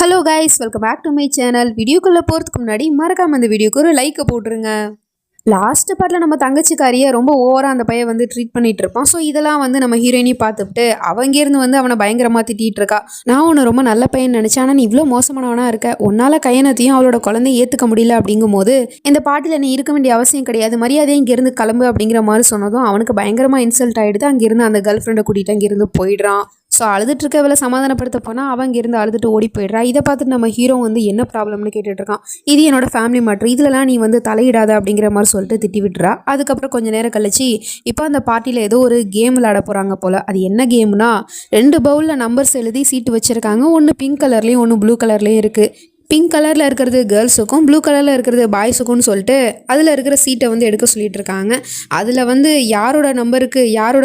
Hello guys, welcome back to my channel. வீடியோக்குள்ளே போகிறதுக்கு முன்னாடி மறக்காம இந்த வீடியோக்கு ஒரு லைக்கை போட்டுருங்க. லாஸ்ட் பார்ட்டில் நம்ம தங்கச்சிக்காரியை ரொம்ப ஓவராக அந்த பையன் வந்து ட்ரீட் பண்ணிட்டு இருப்பான். ஸோ இதெல்லாம் வந்து நம்ம ஹீரோயினி பார்த்துட்டு அவங்கேருந்து வந்து அவனை பயங்கரமாக திட்டிகிட்டு இருக்கா. நான் உன்னை ரொம்ப நல்ல பையன் நினச்சேன், ஆனால் நீ இவ்வளோ மோசமானவனாக இருக்க. உன்னால் கையனத்தையும் அவளோட குழந்தைய ஏற்றுக்க முடியல. அப்படிங்கும் போது இந்த பாட்டில் நீ இருக்க வேண்டிய அவசியம் கிடையாது, மரியாதையை இங்கேருந்து கிளம்பு அப்படிங்கிற மாதிரி சொன்னதும் அவனுக்கு பயங்கரமாக இன்சல்ட் ஆகிடுது. அங்கேருந்து அந்த கேர்ள் ஃப்ரெண்டை கூட்டிகிட்டு அங்கேருந்து போயிடுறான். ஸோ அழுதுட்டு இருக்கவளை சமாதானப்படுத்த போனால் அவன் இருந்து அழுதுட்டு ஓடி போயிடுறா. இதை பார்த்துட்டு நம்ம ஹீரோ வந்து என்ன ப்ராப்ளம்னு கேட்டுட்டு இருக்கான். இது என்னோட ஃபேமிலி மேட்ரு, இதுலலாம் நீ வந்து தலையிடாத அப்படிங்கிற மாதிரி சொல்லிட்டு திட்டி விட்டுறா. அதுக்கப்புறம் கொஞ்சம் நேரம் கழிச்சு இப்போ அந்த பார்ட்டியில் ஏதோ ஒரு கேம் விளையாட போகிறாங்க போல். அது என்ன கேம்னா, 2 பவுலில் நம்பர்ஸ் எழுதி சீட்டு வச்சுருக்காங்க. ஒன்று பிங்க் கலர்லேயும் ஒன்று ப்ளூ கலர்லேயும் இருக்குது. பிங்க் கலரில் இருக்கிறது கேர்ள்ஸுக்கும் ப்ளூ கலரில் இருக்கிறது பாய்ஸுக்கும்னு சொல்லிட்டு அதில் இருக்கிற சீட்டை வந்து எடுக்க சொல்லிட்டு இருக்காங்க. அதில் வந்து யாரோட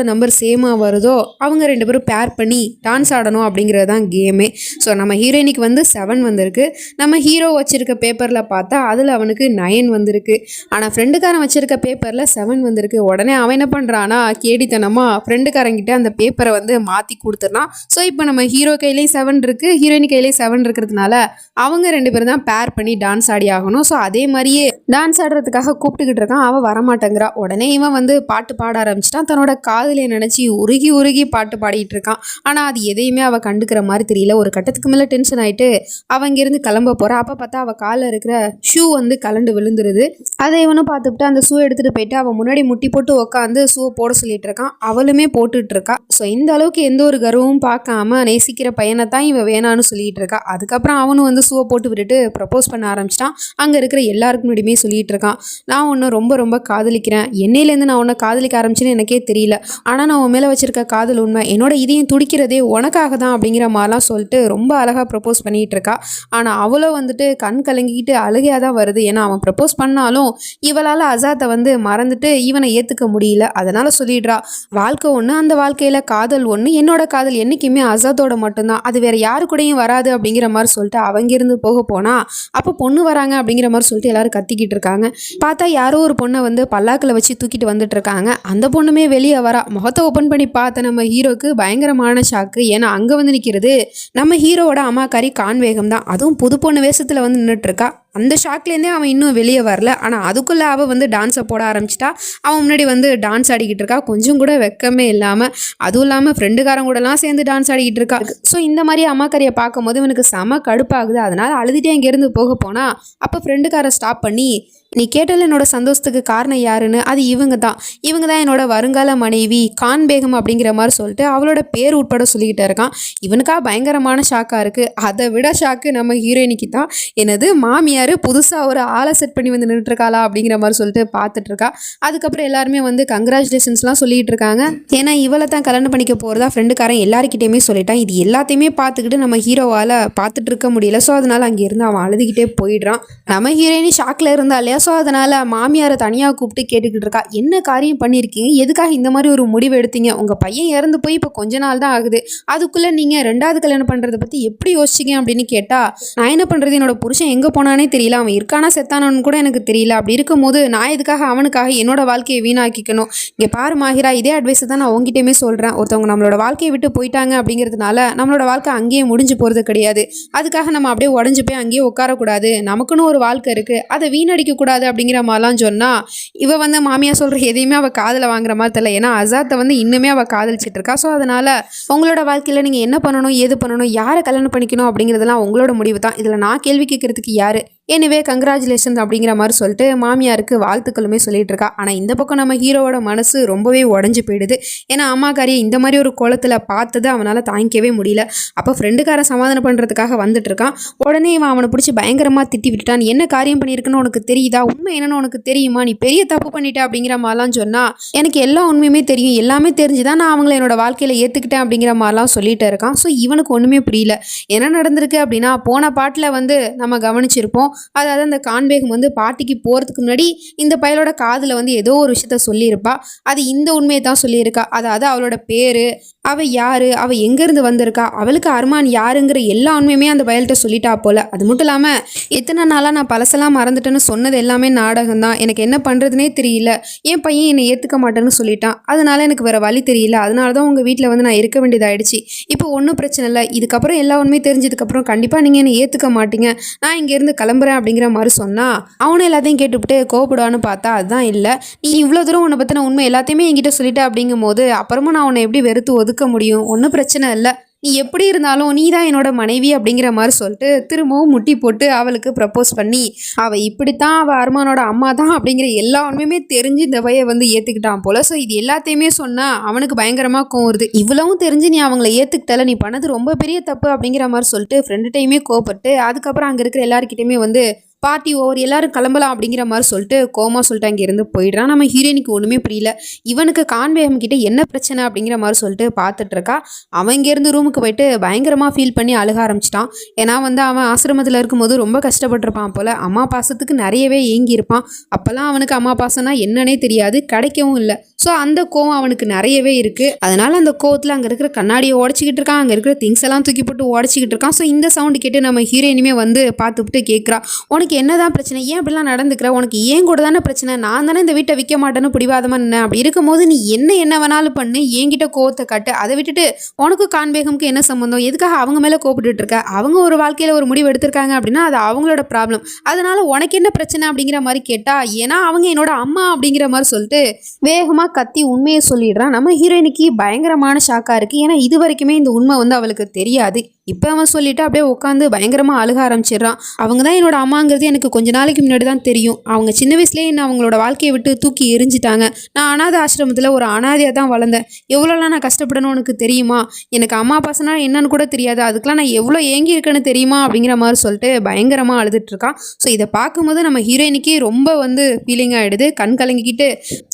நம்பர் சேமாக வருதோ அவங்க 2 பேரும் பேர் பண்ணி டான்ஸ் ஆடணும் அப்படிங்கிறது தான் கேமே. ஸோ நம்ம ஹீரோயினிக்கு வந்து 7 வந்திருக்கு. நம்ம ஹீரோ வச்சுருக்க பேப்பரில் பார்த்தா அதில் அவனுக்கு 9 வந்திருக்கு. ஆனால் ஃப்ரெண்டுக்காரன் வச்சுருக்க பேப்பரில் 7 வந்திருக்கு. உடனே அவன் என்ன பண்ணுறான்னா, கேடித்தனமாக ஃப்ரெண்டுக்காரங்கிட்ட அந்த பேப்பரை வந்து மாற்றி கொடுத்துட்றான். ஸோ இப்போ நம்ம ஹீரோ கையிலேயும் 7 இருக்குது, ஹீரோயினி கையிலேயும் 7 இருக்கிறதுனால அவங்க 2 பேரும் தான் பேர் பண்ணி டான்ஸ் ஆடி ஆகணும். ஸோ அதே மாதிரியே டான்ஸ் ஆடுறதுக்காக கூப்பிட்டுக்கிட்டு இருக்கான். அவன் வரமாட்டேங்கிறா. உடனே இவன் வந்து பாட்டு பாட ஆரம்பிச்சிட்டான். தன்னோட காதலியை நினச்சி உருகி உருகி பாட்டு பாடிட்டு இருக்கான். ஆனால் அது எதையுமே அவள் கண்டுக்கிற மாதிரி தெரியல. ஒரு கட்டத்துக்கு மேலே டென்ஷன் ஆகிட்டு அவன் இங்கேருந்து கிளம்ப போகிறா. அப்போ பார்த்தா அவள் காலில் இருக்கிற ஷூ வந்து கலண்டு விழுந்துருது. அதை இவனும் பார்த்துட்டு அந்த ஷூ எடுத்துகிட்டு போயிட்டு அவன் முன்னாடி முட்டி போட்டு உட்காந்து ஷூ போட சொல்லிட்டு இருக்கான். அவளுமே போட்டுட்டு இருக்கா. ஸோ இந்த அளவுக்கு எந்த ஒரு கர்வமும் பார்க்காம நேசிக்கிற பையனை தான் இவன் வேணான்னு சொல்லிட்டு இருக்கா. அதுக்கப்புறம் அவனும் வந்து ஷூவை போட்டு விட்டுட்டு ப்ரப்போஸ் பண்ண ஆரம்பிச்சிட்டான். அங்கே இருக்கிற எல்லாருக்கும் முன்னாடியுமே சொல்லிட்டு இருக்கான், நான் உன்னை ரொம்ப ரொம்ப காதலிக்கிறேன். என்னையிலேருந்து நான் உன்னை காதலிக்க ஆரம்பிச்சேன்னு எனக்கே தெரியல. ஆனால் நான் உன் மேலே வச்சிருக்க காதல் உண்மை. என்னோட இதையும் துடிக்கிறதே உனக்காக தான் அப்படிங்கிற மாதிரிலாம் சொல்லிட்டு ரொம்ப அழகாக ப்ரப்போஸ் பண்ணிகிட்டு இருக்கா. ஆனால் அவளோ வந்துட்டு கண் கலங்கிக்கிட்டு அழுகையாக தான் வருது. ஏன்னா அவன் ப்ரப்போஸ் பண்ணாலும் இவளால் அசாத்தை வந்து மறந்துட்டு இவனை ஏற்றுக்க முடியல. அதனால் சொல்லிடுறா, வாழ்க்கை ஒன்று, அந்த வாழ்க்கையில் காதல் ஒன்று. என்னோட காதல் என்றைக்குமே அசாத்தோட மட்டும்தான், அது வேறு யாரு கூடயும் வராது அப்படிங்கிற மாதிரி சொல்லிட்டு அவங்கிருந்து போக போனா அப்போ பொண்ணு வராங்க அப்படிங்கிற மாதிரி சொல்லிட்டு எல்லாரும் கத்திக்கிட்டு இருக்காங்க. பார்த்தா யாரோ ஒரு பொண்ணை வந்து பல்லாக்கில் வச்சு தூக்கிட்டு வந்துட்டு இருக்காங்க. அந்த பொண்ணுமே வெளியே வரா. முகத்தை ஓப்பன் பண்ணி பார்த்த நம்ம ஹீரோக்கு பயங்கரமான ஷாக்கு. ஏன்னா அங்கே வந்து நிற்கிறது நம்ம ஹீரோவோட அம்மாக்காரி கான்வேகம் தான். அதுவும் புது பொண்ணு வேஷத்தில் வந்து நின்றுட்டு இருக்கா. அந்த ஷாக்லேருந்தே அவன் இன்னும் வெளியே வரல. ஆனால் அதுக்குள்ளே அவள் வந்து டான்ஸை போட ஆரம்பிச்சிட்டா. அவன் முன்னாடி வந்து டான்ஸ் ஆடிக்கிட்டு இருக்கா. கொஞ்சம் கூட வெக்கமே இல்லாமல். அதுவும் இல்லாமல் ஃப்ரெண்டுக்காரன் கூடலாம் சேர்ந்து டான்ஸ் ஆடிக்கிட்டு இருக்கா. ஸோ இந்த மாதிரி அம்மாக்காரியை பார்க்கும்போது இவனுக்கு செம கடுப்பாகுது. அதனால் அழுதுகிட்டே இங்கேருந்து போக போனால் அப்போ ஃப்ரெண்டுக்காரன் ஸ்டாப் பண்ணி, நீ கேட்டல என்னோட சந்தோஷத்துக்கு காரணம் யாருன்னு, அது இவங்க தான் என்னோட வருங்கால மனைவி கான்பேகம் அப்படிங்கிற மாதிரி சொல்லிட்டு அவளோட பேர் உட்பட சொல்லிக்கிட்டே இருக்கான். இவனுக்கா பயங்கரமான ஷாக்காக இருக்குது. அதை விட ஷாக்கு நம்ம ஹீரோயினிக்கு தான். எனது மாமியார் புதுசாக ஒரு ஆளை செட் பண்ணி வந்து நின்றுட்டுருக்காளா அப்படிங்கிற மாதிரி சொல்லிட்டு பார்த்துட்ருக்கா. அதுக்கப்புறம் எல்லாருமே வந்து கங்க்ராச்சுலேஷன்ஸ்லாம் சொல்லிகிட்டு இருக்காங்க. ஏன்னா இவளை தான் கல்யாணம் பண்ணிக்க போகிறதா ஃப்ரெண்டுக்காரன் எல்லாருக்கிட்டையுமே சொல்லிட்டான். இது எல்லாத்தையுமே பார்த்துக்கிட்டு நம்ம ஹீரோவால் பார்த்துட்டு இருக்க முடியல. ஸோ அதனால் அங்கேருந்து அவன் அழுதுகிட்டே போயிடுறான். நம்ம ஹீரோயினி ஷாக்கில் இருந்தா இல்லையா. ஸோ அதனால் மாமியாரை தனியாக கூப்பிட்டு கேட்டுக்கிட்டு இருக்கா, என்ன காரியம் பண்ணியிருக்கீங்க, எதுக்காக இந்த மாதிரி ஒரு முடிவு எடுத்தீங்க, உங்கள் பையன் இறந்து போய் இப்போ கொஞ்ச நாள் தான் ஆகுது, அதுக்குள்ளே நீங்கள் 2வது கல்யாணம் பண்ணுறதை பற்றி எப்படி யோசிச்சிங்க அப்படின்னு கேட்டால், நான் என்ன பண்ணுறது, என்னோட புருஷன் எங்கே போனானே தெரியல, அவன் இருக்கானா செத்தானு கூட எனக்கு தெரியல, அப்படி இருக்கும்போது நான் எதுக்காக அவனுக்காக என்னோட வாழ்க்கையை வீணாக்கிக்கணும். இங்கே பாரு மாஹிரா, இதே அட்வைஸை தான் நான் உங்ககிட்டயுமே சொல்கிறேன். ஒருத்தவங்க நம்மளோட வாழ்க்கையை விட்டு போயிட்டாங்க அப்படிங்கிறதுனால நம்மளோட வாழ்க்கை அங்கேயே முடிஞ்சு போகிறது கிடையாது. அதுக்காக நம்ம அப்படியே உடஞ்சி போய் அங்கேயே உட்காரக்கூடாது. நமக்குன்னு ஒரு வாழ்க்கை இருக்குது, அதை வீணடிக்கக்கூடாது அப்படிங்கிற மாதிரிலாம் சொன்னால் இவ வந்து மாமியா சொல்கிற எதையுமே அவள் காதில் வாங்குற மாதிரி தெரியல. ஏன்னா அசாத்தை வந்து இன்னுமே அவள் காதலிச்சிட்டு இருக்கா. ஸோ அதனால் உங்களோட வாழ்க்கையில் நீங்கள் என்ன பண்ணணும், ஏது பண்ணணும், யாரை கல்யாணம் பண்ணிக்கணும் அப்படிங்கிறதெல்லாம் உங்களோட முடிவு தான். இதில் நான் கேள்வி கேட்கறதுக்கு யார்? எனிவே கங்க்ராச்சுலேஷன்ஸ் அப்படிங்கிற மாதிரி சொல்லிட்டு மாமியாருக்கு வாழ்த்துக்களுமே சொல்லிட்டு இருக்கா. ஆனால் இந்த பக்கம் நம்ம ஹீரோவோட மனசு ரொம்பவே உடஞ்சி போயிடுது. ஏன்னா அம்மாக்காரியை இந்த மாதிரி ஒரு கோலத்தில் பார்த்தது அவனால் தாங்கிக்கவே முடியல. அப்போ ஃப்ரெண்டுக்காரன் சமாதானம் பண்ணுறதுக்காக வந்துட்டு இருக்கான். உடனே இவன் அவனை பிடிச்சி பயங்கரமாக திட்டி விட்டுட்டான். என்ன காரியம் பண்ணியிருக்குன்னு உனக்கு தெரியுதா, உண்மை என்னன்னு உனக்கு தெரியுமா, நீ பெரிய தப்பு பண்ணிட்ட அப்படிங்கிற மாதிரிலாம் சொன்னால், எனக்கு எல்லா உண்மையுமே தெரியும், எல்லாமே தெரிஞ்சுதான் நான் அவங்கள என்னோட வாழ்க்கையில் ஏற்றுக்கிட்டேன் அப்படிங்கிற மாதிரிலாம் சொல்லிட்டு இருக்கான். ஸோ இவனுக்கு ஒன்றுமே புரியல. என்ன நடந்திருக்கு அப்படின்னா, போன பாட்டில் வந்து நம்ம கவனிச்சிருப்போம், அதாவது அந்த கான்வேகம் வந்து பாட்டிக்கு போகிறதுக்கு முன்னாடி இந்த பயலோட காதில் வந்து ஏதோ ஒரு விஷயத்த சொல்லியிருப்பா. அது இந்த உண்மையை தான் சொல்லியிருக்கா. அதாவது அவளோட பேர், அவள் யார், அவள் எங்கேருந்து வந்திருக்கா, அவளுக்கு அர்மான் யாருங்கிற எல்லா உண்மையுமே அந்த பயல்கிட்ட சொல்லிட்டா போல். அது மட்டும் இல்லாமல் எத்தனை நாளாக நான் பழசெல்லாம் மறந்துட்டேன்னு சொன்னது எல்லாமே நாடகம் தான், எனக்கு என்ன பண்ணுறதுனே தெரியல, என் பையன் என்னை ஏற்றுக்க மாட்டேன்னு சொல்லிட்டான், அதனால எனக்கு வேறு வழி தெரியல, அதனால தான் உங்கள் வீட்டில் வந்து நான் இருக்க வேண்டியதாகிடுச்சு. இப்போ ஒன்றும் பிரச்சனை இல்லை, இதுக்கப்புறம் எல்லா உண்மையும் தெரிஞ்சதுக்கப்புறம் கண்டிப்பாக நீங்கள் என்னை ஏற்றுக்க மாட்டீங்க, நான் இங்கேருந்து கிளம்புறேன் அப்படிங்கிற மாதிரி சொன்னால் அவனை எல்லாத்தையும் கேட்டுவிட்டு கோபப்படுவான்னு பார்த்தா அதுதான் இல்லை. நீ இவ்வளோ தூரம் உன்னை பற்றின உண்மை எல்லாத்தையுமே என்கிட்ட சொல்லிட்ட அப்படிங்கும் போது அப்புறமா நான் உன்னை எப்படி வெறுத்து ஒதுக்க முடியும், ஒன்றும் பிரச்சனை இல்லை, நீ எப்படி இருந்தாலும் நீ தான் என்னோட மனைவி அப்படிங்கிற மாதிரி சொல்லிட்டு திரும்பவும் முட்டி போட்டு அவளுக்கு ப்ரப்போஸ் பண்ணி அவள் இப்படித்தான் அவள் அர்மானோட அம்மா தான் அப்படிங்கிற எல்லா உண்மையுமே தெரிஞ்சு இந்த பையன் வந்து ஏற்றுக்கிட்டான் போல. ஸோ இது எல்லாத்தையுமே சொன்னால் அவனுக்கு பயங்கரமாக கோவம் வருது. இவ்வளவும் தெரிஞ்சு நீ அவங்கள ஏற்றுக்கிட்டல, நீ பண்ணது ரொம்ப பெரிய தப்பு அப்படிங்கிற மாதிரி சொல்லிட்டு ஃப்ரெண்டுகிட்டையுமே கோவப்பட்டு அதுக்கப்புறம் அங்கே இருக்கிற எல்லாருக்கிட்டையுமே வந்து பார்ட்டி ஓவர் எல்லாரும் கிளம்பலாம் அப்படிங்கிற மாதிரி சொல்லிட்டு கோமா சொல்லிட்டு அங்கேருந்து போயிடுறான். நம்ம ஹீரோயினுக்கு ஒன்றுமே புரியல, இவனுக்கு கான்வேகம் கிட்ட என்ன பிரச்சனை அப்படிங்கிற மாதிரி சொல்லிட்டு பார்த்துட்டு இருக்கா. அவன் இங்கேருந்து ரூமுக்கு போயிட்டு பயங்கரமாக ஃபீல் பண்ணி அழுக ஆரம்பிச்சிட்டான். ஏன்னா வந்து அவன் ஆசிரமத்தில் இருக்கும்போது ரொம்ப கஷ்டப்பட்டிருப்பான் போல், அம்மா பாசத்துக்கு நிறையவே ஏங்கி இருப்பான். அப்போல்லாம் அவனுக்கு அம்மா பாசம்னா என்னன்னே தெரியாது, கிடைக்கவும் இல்லை. ஸோ அந்த கோவம் அவனுக்கு நிறையவே இருக்குது. அதனால் அந்த கோவத்தில் அங்கே இருக்கிற கண்ணாடியை உடச்சிக்கிட்டு இருக்கான், அங்கே இருக்கிற திங்ஸ் எல்லாம் தூக்கி போட்டு உடச்சிக்கிட்டு இருக்கான். ஸோ இந்த சவுண்டு கேட்டு நம்ம ஹீரோயினுமே வந்து பார்த்துக்கிட்டு கேட்குறா, உனக்கு என்னதான் பிரச்சனை, ஏன் அப்படிலாம் நடந்துக்கிற, உனக்கு ஏன் கூட தானே பிரச்சனை, நான் தானே இந்த வீட்டை விற்க மாட்டேன்னு பிடிவாதமாக நின்னேன், அப்படி இருக்கும்போது நீ என்ன வேணாலும் பண்ணு, என்கிட்ட கோவத்தை காட்டு, அதை விட்டுட்டு உனக்கு கான்வேகம்க்கு என்ன சம்மந்தம், எதுக்காக அவங்க மேலே கோப்பிட்டு இருக்க, அவங்க ஒரு வாழ்க்கையில் ஒரு முடிவு எடுத்திருக்காங்க அப்படின்னா அது அவங்களோட ப்ராப்ளம், அதனால உனக்கு என்ன பிரச்சனை அப்படிங்கிற மாதிரி கேட்டா, ஏன்னா அவங்க என்னோட அம்மா அப்படிங்கிற மாதிரி சொல்லிட்டு வேகமாக கத்தி உண்மையை சொல்லிடுறான். நம்ம ஹீரோயினுக்கு பயங்கரமான ஷாக்காக இருக்குது. ஏன்னா இது வரைக்குமே இந்த உண்மை வந்து அவளுக்கு தெரியாது. இப்போ அவன் சொல்லிட்டு அப்படியே உட்காந்து பயங்கரமாக அழுக ஆரம்பிச்சிடுறான். அவங்க தான் என்னோட அம்மாங்கிறது எனக்கு கொஞ்ச நாளைக்கு முன்னாடி தான் தெரியும், அவங்க சின்ன வயசுலேயே என்ன அவங்களோட வாழ்க்கையை விட்டு தூக்கி எரிஞ்சிட்டாங்க, நான் அனாதை ஆசிரமத்தில் ஒரு அனாதையாக தான் வளர்ந்தேன், எவ்வளோலாம் நான் கஷ்டப்படணும் உனக்கு தெரியுமா, எனக்கு அம்மா பாசனா என்னன்னு கூட தெரியாது, அதுக்கெலாம் நான் எவ்வளோ ஏங்கி இருக்கேன்னு தெரியுமா அப்படிங்கிற மாதிரி சொல்லிட்டு பயங்கரமாக அழுதுட்டுருக்கான். ஸோ இதை பார்க்கும்போது நம்ம ஹீரோயினுக்கே ரொம்ப வந்து ஃபீலிங் ஆகிடுது. கண் கலங்கிக்கிட்டு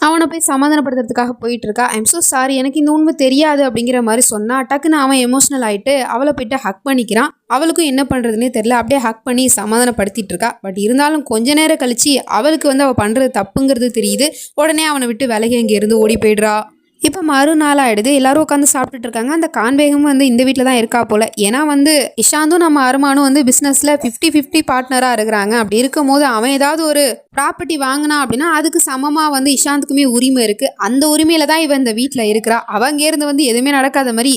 அவனை போய் சமாதானப்படுத்துறதுக்காக போயிட்டுருக்கா. ஐம் ஸோ சாரி, எனக்கு இந்த உண்மை தெரியாது அப்படிங்கிற மாதிரி சொன்னால் டக்குன்னு அவன் எமோஷனல் ஆகிட்டு அவளை போயிட்டு ஹக் பண்ணிக்கிறான். அவளுக்கும் என்ன பண்ணுறதுனே தெரியல, அப்படியே ஹக் பண்ணி சமாதானப்படுத்திட்டு இருக்கா. பட் இருந்தாலும் கொஞ்ச நேரம் கழிச்சு அவளுக்கு வந்து அவள் பண்ணுறது தப்புங்கிறது தெரியுது. உடனே அவனை விட்டு விலகி அங்கேருந்து ஓடி போயிடுறா. இப்போ மறுநாள் ஆகிடுது, எல்லாரும் உட்காந்து சாப்பிட்டுட்டு இருக்காங்க. அந்த கான்வேகமும் வந்து இந்த வீட்டில் தான் இருக்கா போல். ஏன்னா வந்து இஷாந்தும் நம்ம அருமானும் வந்து பிஸ்னஸில் 50-50 பார்ட்னராக இருக்கிறாங்க. அப்படி இருக்கும் போது அவன் ஏதாவது ஒரு ப்ராப்பர்ட்டி வாங்கினா அப்படின்னா அதுக்கு சமமாக வந்து இஷாந்துக்குமே உரிமை இருக்குது. அந்த உரிமையில் தான் இவன் இந்த வீட்டில் இருக்கிறா. அவங்கேருந்து வந்து எதுவுமே நடக்காத மாதிரி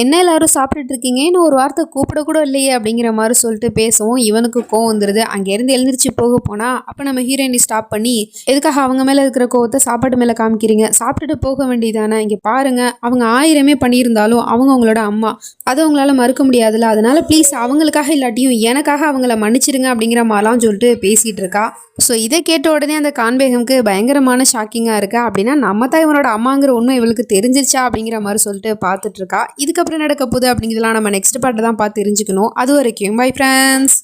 என்ன எல்லாரும் சாப்பிட்டுட்டு இருக்கீங்கன்னு ஒரு வார்த்தை கூப்பிடக்கூட இல்லையே அப்படிங்கிற மாதிரி சொல்லிட்டு பேசவும் இவனுக்கு கோவம் வந்துடுது. அங்கேருந்து எழுந்திரிச்சு போக போனால் அப்போ நம்ம ஹீரோயினி ஸ்டாப் பண்ணி, எதுக்காக அவங்க மேலே இருக்கிற கோவத்தை சாப்பாட்டு மேலே காமிக்கிறீங்க, சாப்பிட்டுட்டு போக வேண்டியதானே, இங்கே பாருங்கள் அவங்க 1000 பண்ணியிருந்தாலும் அவங்க அவங்களோட அம்மா, அதை அவங்களால மறுக்க முடியாதுல்ல, அதனால ப்ளீஸ் அவங்களுக்காக இல்லாட்டியும் எனக்காக அவங்கள மன்னிச்சிடுங்க அப்படிங்கிற மாதிரிலாம் சொல்லிட்டு பேசிகிட்டு இருக்கா. ஸோ இதை கேட்ட உடனே அந்த கான்வேகம்க்கு பயங்கரமான ஷாக்கிங்காக இருக்கா. அப்படின்னா நம்ம தான் இவனோட அம்மாங்கிற உண்மை இவளுக்கு தெரிஞ்சிருச்சா அப்படிங்கிற மாதிரி சொல்லிட்டு பார்த்துட்ருக்கா. இதுக்கப்புறம் நடக்க போகுது அப்படிங்கிறதுலாம் நம்ம நெக்ஸ்ட் பார்ட்டை தான் பார்த்து தெரிஞ்சுக்கணும். அது வரைக்கும் பை ஃப்ரெண்ட்ஸ்.